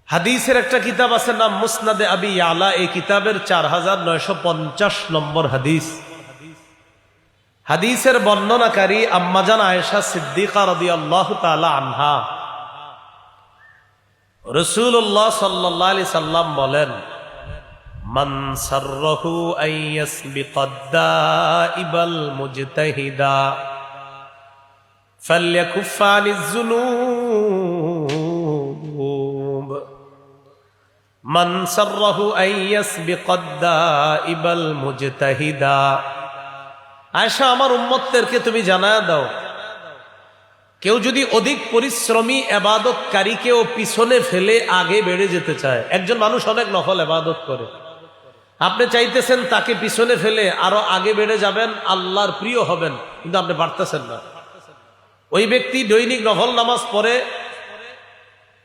হাদিসের একটা কিতাব আছে নাম মুসনাদে আবি ইয়ালা। এই কিতাবের 4950 নম্বর হাদিস। হাদিসের বর্ণনাকারী আম্মাজান আয়েশা সিদ্দিকা রাদিয়াল্লাহু তাআলা আনহা। রাসূলুল্লাহ সাল্লাল্লাহু আলাইহি সাল্লাম বলেন, মান সাররাহু আন ইয়াসবিকাদ দাইবাল মুজতাহিদা ফালইয়াকুফা আনিজ যুনুব। মান সাররাহু আন ইয়াসবিকাদ দাইবাল মুজতাহিদা। আয়েশা, আমার উম্মতদেরকে তুমি জানায়া দাও, কেউ যদি অধিক পরিশ্রমী ইবাদতকারীকেও পিছনে ফেলে আগে বেড়ে যেতে চায়। একজন মানুষ অনেক নফল ইবাদত করে, আপনি চাইতেছেন তাকে পিছনে ফেলে আরো আগে বেড়ে যাবেন, আল্লাহর প্রিয় হবেন, কিন্তু আপনি পারতেছেন না। ওই ব্যক্তি দৈনিক নফল নামাজ পড়ে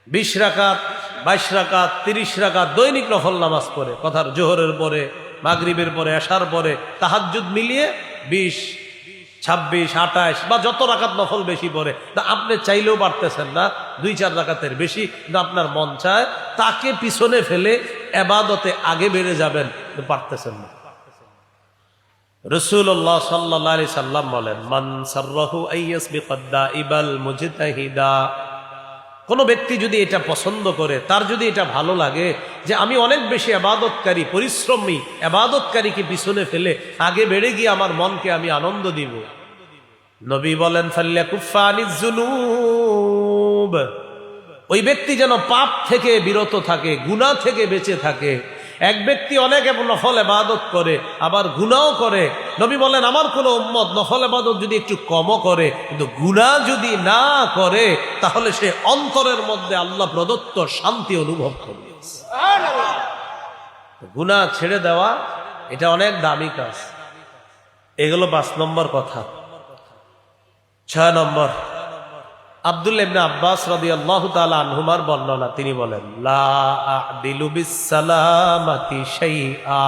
20 রাকাত, 22 রাকাত, 30 রাকাত দৈনিক নফল নামাজ পড়ে, কথার জোহরের পরে, মাগরিবের পরে, এশার পরে, তাহাজ্জুদ মিলিয়ে 20, 26, 28 বা যত রাকাত নফল বেশি পড়ে। তা আপনি চাইলেও পারতেছেন না 2-4 রাকাতের বেশি, কিন্তু আপনার মন চায় তাকে পিছনে ফেলে ইবাদতে আগে বেড়ে যাবেন, কিন্তু পারতেছেন না। রাসূলুল্লাহ সাল্লাল্লাহু আলাইহি সাল্লাম বলেন, মান সাররাহু আইয়াসবিকাদ দাইবাল মুজতাহিদা। কোন ব্যক্তি যদি এটা পছন্দ করে, তার যদি এটা ভালো লাগে যে আমি অনেক বেশি ইবাদতকারী, পরিশ্রমী ইবাদতকারীকে পিছনে ফেলে আগে বেড়ে গিয়ে আমার মনকে আমি আনন্দ দিব, নবী বলেন ফালইয়াকুফা আনিজ যুনুব। ওই ব্যক্তি যেন পাপ থেকে বিরত থাকে, গুনাহ থেকে বেঁচে থাকে। এক ব্যক্তি অনেক নফল ইবাদত করে আবার গুনাহও করে, নবী বলেন আমার কোন উম্মত নফল ইবাদত যদি একটু কমও করে কিন্তু গুনাহ যদি না করে, তাহলে সে অন্তরের মধ্যে আল্লাহ প্রদত্ত শান্তি অনুভব করবে। সুবহানাল্লাহ। গুনাহ ছেড়ে দেওয়া এটা অনেক দামি কাজ। এগুলো 5 নম্বর কথা। 6 নম্বর, আব্দুল্লাহ ইবনে আব্বাস রাদিয়াল্লাহু তাআলা আনহুমার বর্ণনা। তিনি বলেন, লা আ'দিলু বিসসালামাতি শাইআ।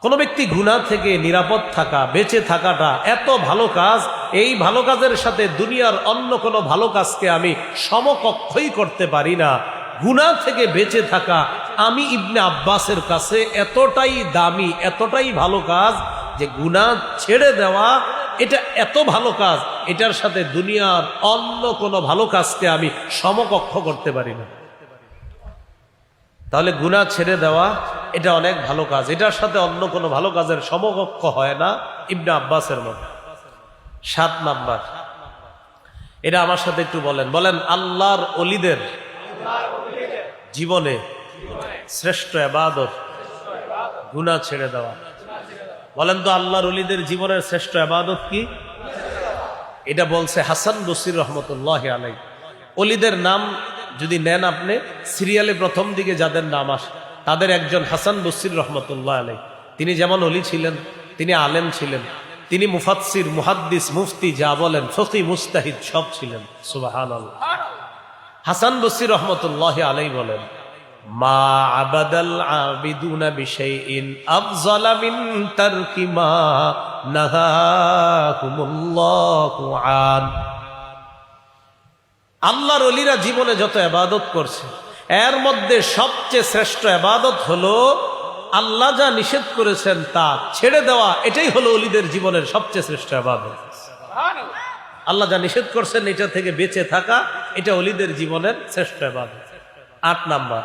কোন ব্যক্তি গুনাহ থেকে নিরাপদ থাকা, বেঁচে থাকাটা এত ভালো কাজ, এই ভালো কাজের সাথে দুনিয়ার অন্য কোনো ভালো কাজকে আমি সমকক্ষই করতে পারি না। গুনাহ থেকে বেঁচে থাকা আমি ইবনে আব্বাসের কাছে এতটাই দামি, এতটাই ভালো কাজ যে গুনাহ ছেড়ে দেওয়া এটা এত ভালো কাজ, এটার সাথে দুনিয়ার অন্য কোনো ভালো কাজকে আমি সমকক্ষ করতে পারি না। তাহলে গুনাহ ছেড়ে দেওয়া এটা অনেক ভালো কাজ, এটার সাথে অন্য কোনো ভালো কাজের সমকক্ষ হয় না ইবনে আব্বাসের মতো। 7 নাম্বার, এটা আমার সাথে একটু বলেন। বলেন, আল্লাহর ওলিদের জীবনে শ্রেষ্ঠ ইবাদত গুনাহ ছেড়ে দেওয়া। বলেন তো আল্লাহর ওলিদের জীবনের শ্রেষ্ঠ ইবাদত কি? এটা বলছে হাসান বসরি রহমতুল্লাহি আলাইহি। ওলিদের নাম যদি নেন আপনি, সিরিয়ালে প্রথম দিকে যাদের নাম আসে তাদের একজন হাসান বসরি রহমতুল্লাহ আলাইহি। তিনি যেমন ওলি ছিলেন, তিনি আলেম ছিলেন, তিনি মুফাসসির, মুহাদ্দিস, মুফতি, যা বলেন ফকি, মুস্তাহিদ সব ছিলেন। সুবহানাল্লাহ। হাসান বসরি রহমতুল্লাহি আলাইহি বলেন, মা আবাদাল আবিদুনা বিশাইইন আফযালা মিন তারকি মা নাহাকুমুল্লাহু আন। আল্লাহর ওলিরা জীবনে যত ইবাদত করছে এর মধ্যে সবচেয়ে শ্রেষ্ঠ ইবাদত হলো আল্লাহ যা নিষেধ করেছেন তা ছেড়ে দেওয়া। এটাই হলো ওলিদের জীবনের সবচেয়ে শ্রেষ্ঠ ইবাদত। সুবহানাল্লাহ। আল্লাহ যা নিষেধ করছেন এটা থেকে বেঁচে থাকা, এটা ওলিদের জীবনের শ্রেষ্ঠ ইবাদত। 8 নাম্বার,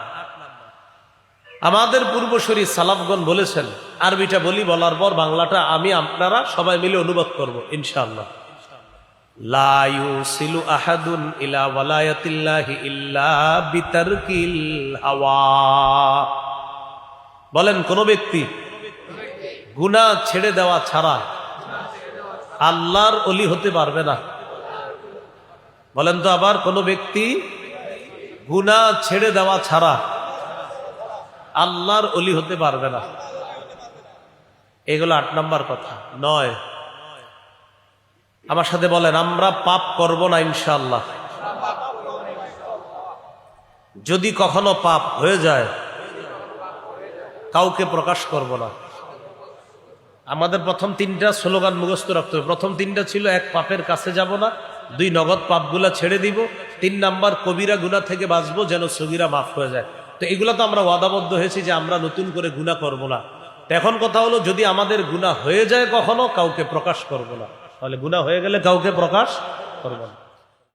আমাদের পূর্বসূরি সালাফগণ বলেছেন, আরবিটা বলি, বলার পর বাংলাটা আমি আপনারা সবাই মিলে অনুবাদ করব ইনশাআল্লাহ। লা ইউসিলু আহাদুন ইলা ওয়ালায়াতিল্লাহি ইল্লা বিতারকিল হাওয়া। বলেন, কোন ব্যক্তি গুনাহ ছেড়ে দেওয়া ছাড়া আল্লাহর ওলি হতে পারবে না। বলেন তো আবার, কোন ব্যক্তি গুনাহ ছেড়ে দেওয়া ছাড়া আল্লাহর ওলি হতে পারবে না। এগুলো 8 নাম্বার কথা। 9, আমার সাথে বলেন, আমরা পাপ করব না ইনশাআল্লাহ। যদি কখনো পাপ হয়ে যায় কাউকে প্রকাশ করব না। আমাদের প্রথম 3টা স্লোগান মুখস্থ রাখতে হবে। প্রথম 3টা ছিল, 1 পাপের কাছে যাব না, 2 নগদ পাপগুলা ছেড়ে দিব, 3 নাম্বার কবিরা গুনাহ থেকে বাঁচবো যেন সগীরা মাফ হয়ে যায়। তো এগুলো তো আমরা ওয়াদাবদ্ধ হয়েছি যে আমরা নতুন করে গুনাহ করব না। তো এখন কথা হলো, যদি আমাদের গুনাহ হয়ে যায় কখনো, কাউকে প্রকাশ করব না। তাহলে গুনাহ হয়ে গেলে কাউকে প্রকাশ করব না।